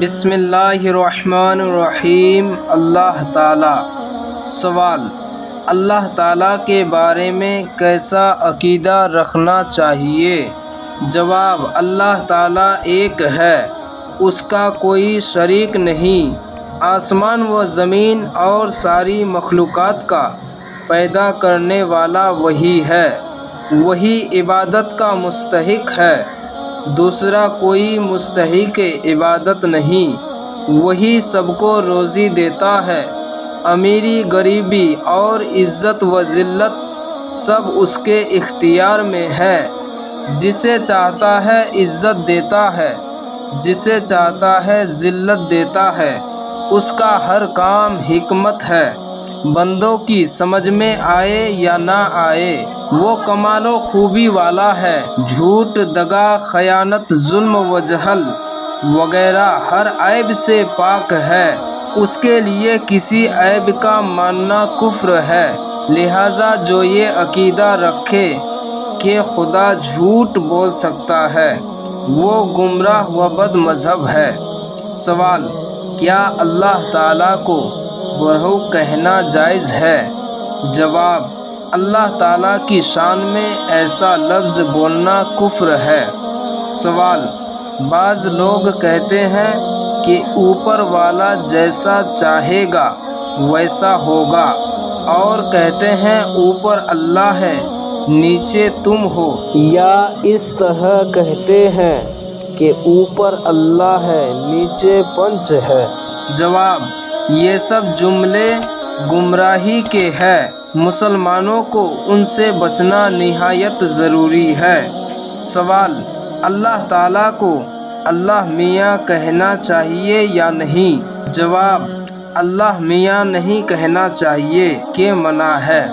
بسم اللہ الرحمن الرحیم۔ اللہ تعالی۔ سوال: اللہ تعالیٰ کے بارے میں کیسا عقیدہ رکھنا چاہیے؟ جواب: اللہ تعالیٰ ایک ہے، اس کا کوئی شریک نہیں۔ آسمان و زمین اور ساری مخلوقات کا پیدا کرنے والا وہی ہے، وہی عبادت کا مستحق ہے، دوسرا کوئی مستحق عبادت نہیں۔ وہی سب کو روزی دیتا ہے، امیری غریبی اور عزت و ذلت سب اس کے اختیار میں ہے۔ جسے چاہتا ہے عزت دیتا ہے، جسے چاہتا ہے ذلت دیتا ہے۔ اس کا ہر کام حکمت ہے، بندوں کی سمجھ میں آئے یا نہ آئے۔ وہ کمال و خوبی والا ہے، جھوٹ، دغا، خیانت، ظلم و جہل وغیرہ ہر عیب سے پاک ہے۔ اس کے لیے کسی عیب کا ماننا کفر ہے۔ لہذا جو یہ عقیدہ رکھے کہ خدا جھوٹ بول سکتا ہے، وہ گمراہ و بد مذہب ہے۔ سوال: کیا اللہ تعالیٰ کو برہو کہنا جائز ہے؟ جواب: اللہ تعالیٰ کی شان میں ایسا لفظ بولنا کفر ہے۔ سوال: بعض لوگ کہتے ہیں کہ اوپر والا جیسا چاہے گا ویسا ہوگا، اور کہتے ہیں اوپر اللہ ہے، نیچے تم ہو، یا اس طرح کہتے ہیں کہ اوپر اللہ ہے، نیچے پنچ ہے۔ جواب: یہ سب جملے گمراہی کے ہیں۔ مسلمانوں کو ان سے بچنا نہایت ضروری ہے۔ سوال: اللہ تعالیٰ کو اللہ میاں کہنا چاہیے یا نہیں؟ جواب: اللہ میاں نہیں کہنا چاہیے کہ منع ہے۔